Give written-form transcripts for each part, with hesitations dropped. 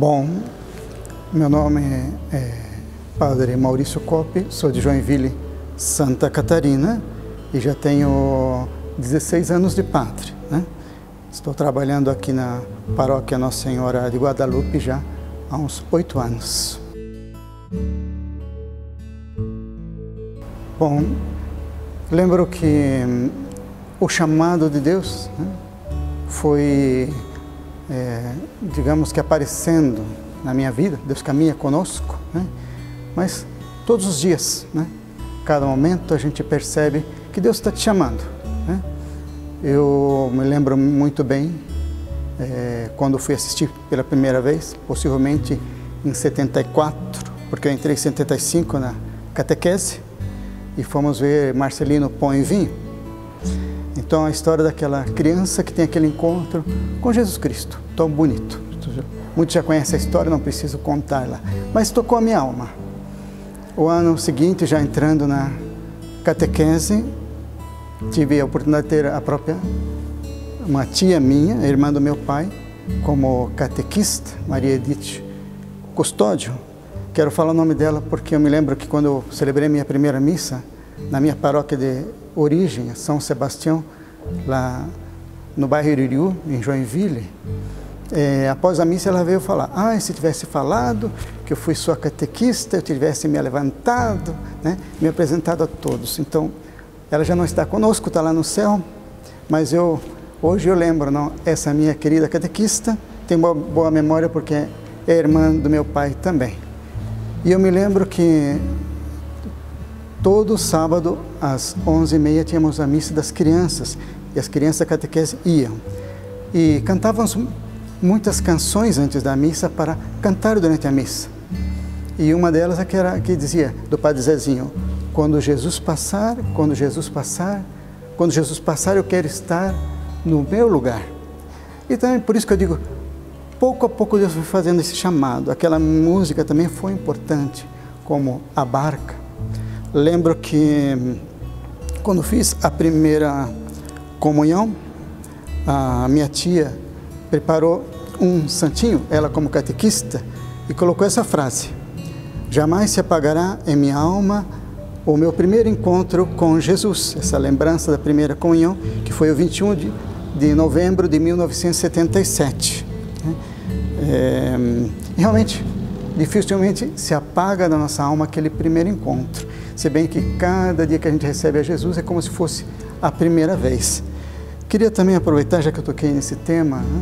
Bom, meu nome é Padre Maurício Coppi, sou de Joinville, Santa Catarina, e já tenho 16 anos de padre, né? Estou trabalhando aqui na paróquia Nossa Senhora de Guadalupe já há uns 8 anos. Bom, lembro que o chamado de Deus, né, foi, digamos que aparecendo na minha vida. Deus caminha conosco, né? Mas todos os dias, né, cada momento a gente percebe que Deus está te chamando, né? Eu me lembro muito bem quando fui assistir pela primeira vez, possivelmente em 74, porque eu entrei em 75 na catequese, e fomos ver Marcelino Pão e Vinho. Então a história daquela criança que tem aquele encontro com Jesus Cristo, tão bonito. Muitos já conhecem a história, não preciso contar-la, mas tocou a minha alma. O ano seguinte, já entrando na catequese, tive a oportunidade de ter uma tia minha, irmã do meu pai, como catequista, Maria Edith Custódio. Quero falar o nome dela porque eu me lembro que quando eu celebrei minha primeira missa, na minha paróquia de origem, São Sebastião, lá no bairro Iririú, em Joinville, após a missa ela veio falar: se tivesse falado que eu fui sua catequista, eu tivesse me levantado, né, me apresentado a todos. Então, ela já não está conosco, está lá no céu, mas hoje eu lembro, não, essa minha querida catequista tem uma boa memória porque é irmã do meu pai também. E eu me lembro que todo sábado, às 11h30, tínhamos a missa das crianças, e as crianças da catequese iam. E cantávamos muitas canções antes da missa para cantar durante a missa. E uma delas é que dizia, do Padre Zezinho: quando Jesus passar, quando Jesus passar, quando Jesus passar, eu quero estar no meu lugar. E também por isso que eu digo, pouco a pouco Deus foi fazendo esse chamado. Aquela música também foi importante, como A Barca. Lembro que quando fiz a primeira comunhão, a minha tia preparou um santinho, ela como catequista, e colocou essa frase: jamais se apagará em minha alma o meu primeiro encontro com Jesus. Essa lembrança da primeira comunhão, que foi o 21 de novembro de 1977. Realmente, dificilmente se apaga da nossa alma aquele primeiro encontro. Se bem que cada dia que a gente recebe a Jesus é como se fosse a primeira vez. Queria também aproveitar, já que eu toquei nesse tema, né,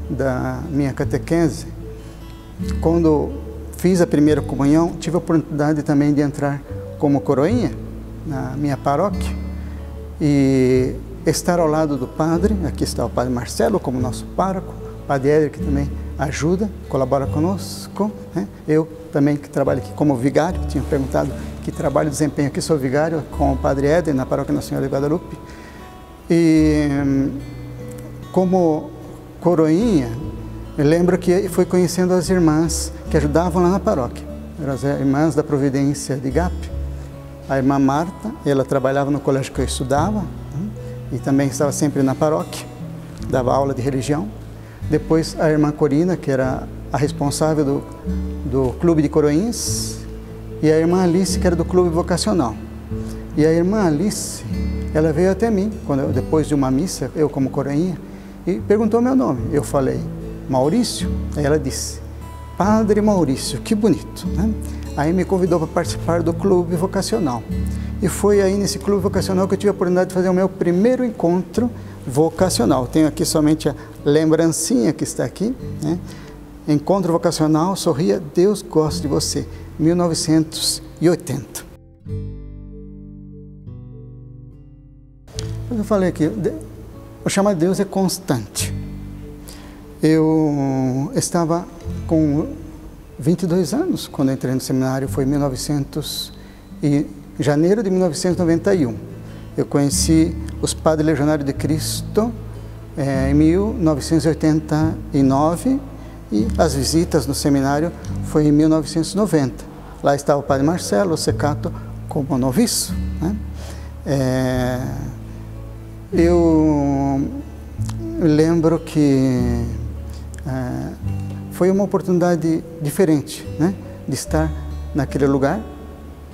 da minha catequese. Quando fiz a primeira comunhão, tive a oportunidade também de entrar como coroinha na minha paróquia e estar ao lado do padre. Aqui está o Padre Marcelo como nosso pároco, o Padre Éder, que também ajuda, colabora conosco, né? Eu também, que trabalho aqui como vigário, tinha perguntado que trabalho e desempenho aqui, sou vigário com o Padre Éder na paróquia Nossa Senhora de Guadalupe. E como coroinha, eu lembro que fui conhecendo as irmãs que ajudavam lá na paróquia. Eram as irmãs da Providência de Igape. A irmã Marta, ela trabalhava no colégio que eu estudava, né, e também estava sempre na paróquia, dava aula de religião. Depois a irmã Corina, que era a responsável do clube de coroinhas, e a irmã Alice, que era do clube vocacional. E a irmã Alice, ela veio até mim, depois de uma missa, eu como coroinha, e perguntou meu nome. Eu falei: Maurício. Aí ela disse: Padre Maurício, que bonito, né? Aí me convidou para participar do clube vocacional. E foi aí nesse clube vocacional que eu tive a oportunidade de fazer o meu primeiro encontro vocacional. Tenho aqui somente a lembrancinha que está aqui, né? Encontro vocacional, sorria, Deus gosta de você, 1980. Eu falei aqui, o chamado de Deus é constante. Eu estava com 22 anos quando entrei no seminário, foi em janeiro de 1991. Eu conheci os Padres Legionários de Cristo em 1989 e as visitas no seminário foi em 1990. Lá estava o Padre Marcelo Secato como noviço, né? Eu lembro que foi uma oportunidade diferente, né, de estar naquele lugar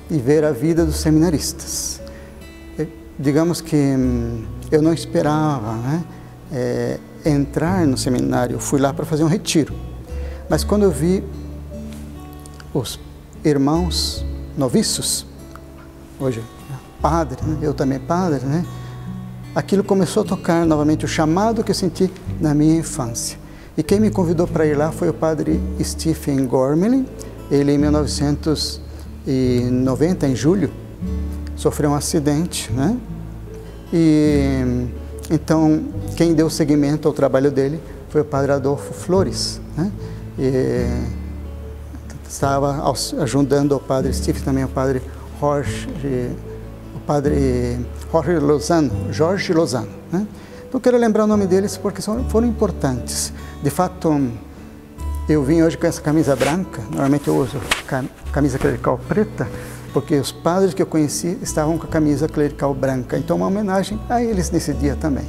e ver a vida dos seminaristas. Digamos que eu não esperava, né, entrar no seminário. Eu fui lá para fazer um retiro, mas quando eu vi os irmãos noviços, hoje padre, né, eu também padre, né, aquilo começou a tocar novamente o chamado que eu senti na minha infância. E quem me convidou para ir lá foi o padre Stephen Gormley. Ele, em 1990, em julho, sofreu um acidente, né? E então quem deu seguimento ao trabalho dele foi o padre Adolfo Flores, né? E estava ajudando o padre Stephen, também o padre Jorge Lozano, né? Então quero lembrar o nome deles porque foram importantes. De fato, eu vim hoje com essa camisa branca. Normalmente eu uso camisa clerical preta, porque os padres que eu conheci estavam com a camisa clerical branca. Então, uma homenagem a eles nesse dia também.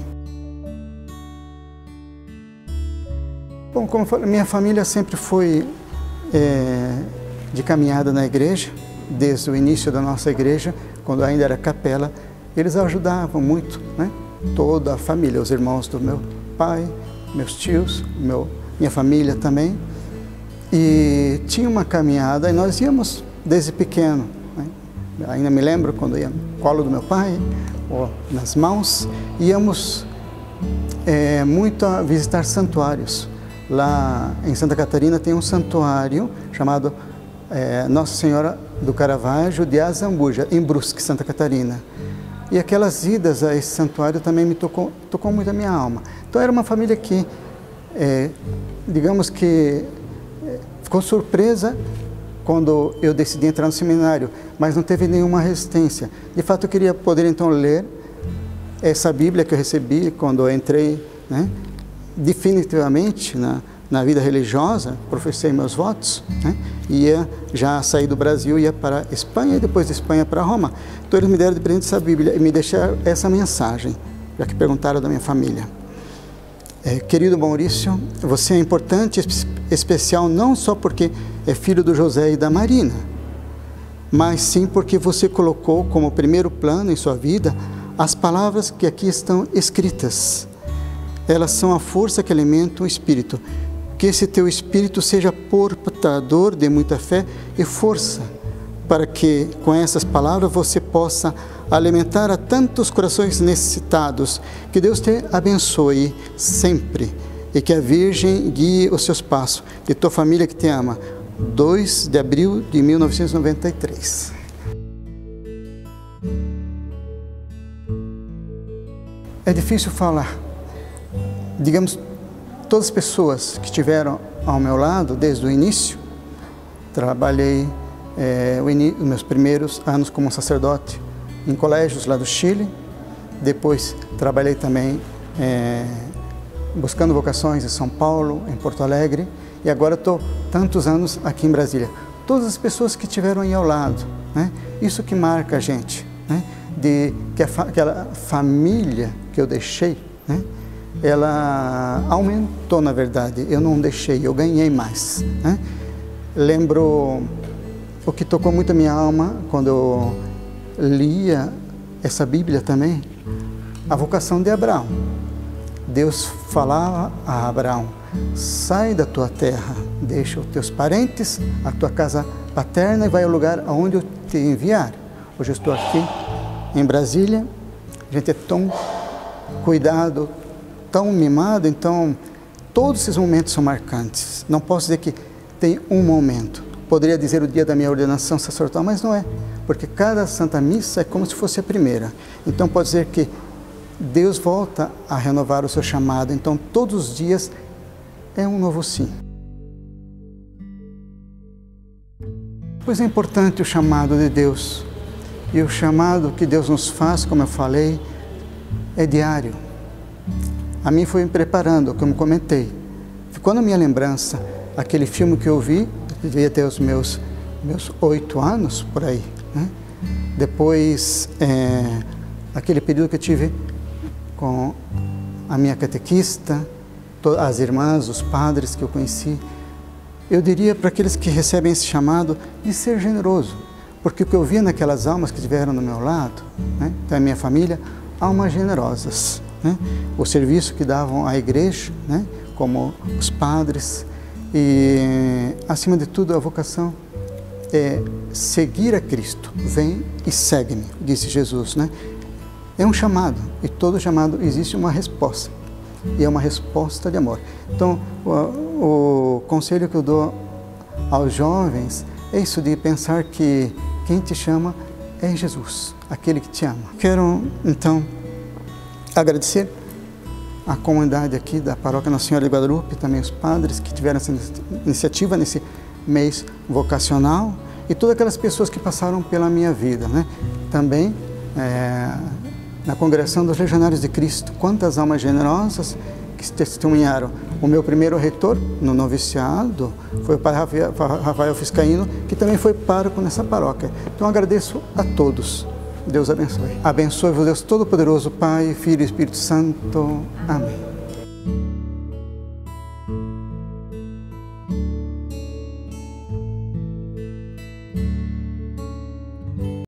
Bom, como eu falei, minha família sempre foi de caminhada na igreja, desde o início da nossa igreja, quando ainda era capela. Eles ajudavam muito, né? Toda a família, os irmãos do meu pai, meus tios, minha família também. E tinha uma caminhada e nós íamos desde pequeno, né? Ainda me lembro quando ia no colo do meu pai, ou nas mãos, íamos muito a visitar santuários. Lá em Santa Catarina tem um santuário chamado Nossa Senhora do Caravaggio de Azambuja, em Brusque, Santa Catarina. E aquelas idas a esse santuário também me tocou muito a minha alma. Então era uma família que, digamos que, ficou surpresa quando eu decidi entrar no seminário, mas não teve nenhuma resistência. De fato, eu queria poder então ler essa Bíblia que eu recebi quando eu entrei, né, definitivamente na vida religiosa, professei meus votos, né, ia já sair do Brasil, ia para a Espanha e depois de Espanha para Roma. Então eles me deram de presente essa Bíblia e me deixaram essa mensagem, já que perguntaram da minha família. Querido Maurício, você é importante, especial não só porque é filho do José e da Marina, mas sim porque você colocou como primeiro plano em sua vida as palavras que aqui estão escritas. Elas são a força que alimenta o espírito. Que esse teu espírito seja portador de muita fé e força, para que com essas palavras você possa alimentar a tantos corações necessitados. Que Deus te abençoe sempre e que a Virgem guie os seus passos, de tua família que te ama. 2 de abril de 1993. É difícil falar. Digamos, todas as pessoas que estiveram ao meu lado desde o início, trabalhei os meus primeiros anos como sacerdote em colégios lá do Chile, depois trabalhei também buscando vocações em São Paulo, em Porto Alegre, e agora estou tantos anos aqui em Brasília. Todas as pessoas que estiveram aí ao lado, né? Isso que marca a gente, né? Aquela família que eu deixei, né? Ela aumentou, na verdade. Eu não deixei, eu ganhei mais, né? Lembro o que tocou muito a minha alma quando eu lia essa Bíblia também, a vocação de Abraão. Deus falava a Abraão: sai da tua terra, deixa os teus parentes, a tua casa paterna e vai ao lugar aonde eu te enviar. Hoje eu estou aqui em Brasília, a gente é tão cuidado, tão mimado, então todos esses momentos são marcantes. Não posso dizer que tem um momento. Poderia dizer o dia da minha ordenação sacerdotal, mas não é, porque cada Santa Missa é como se fosse a primeira. Então pode dizer que Deus volta a renovar o seu chamado, então todos os dias é um novo sim. Pois é importante o chamado de Deus, e o chamado que Deus nos faz, como eu falei, é diário. A mim foi me preparando, como comentei. Ficou na minha lembrança aquele filme que eu vi, devia ter os meus 8 anos, por aí, né? Depois, aquele período que eu tive com a minha catequista, as irmãs, os padres que eu conheci, eu diria para aqueles que recebem esse chamado de ser generoso, porque o que eu via naquelas almas que estiveram do meu lado, né, da minha família, almas generosas, né, o serviço que davam à igreja, né, como os padres, e acima de tudo a vocação é seguir a Cristo. Vem e segue-me, disse Jesus, né? É um chamado, e todo chamado existe uma resposta, e é uma resposta de amor. Então, o conselho que eu dou aos jovens é isso, de pensar que quem te chama é Jesus, aquele que te ama. Quero, então, agradecer a comunidade aqui da Paróquia Nossa Senhora de Guadalupe, também os padres que tiveram essa iniciativa nesse mês vocacional, e todas aquelas pessoas que passaram pela minha vida, né? Também na congregação dos Legionários de Cristo, quantas almas generosas que testemunharam. O meu primeiro reitor no noviciado foi o padre Rafael Fiscaíno, que também foi pároco nessa paróquia. Então agradeço a todos. Deus abençoe. Abençoe-vos Deus Todo-Poderoso, Pai, Filho e Espírito Santo. Amém.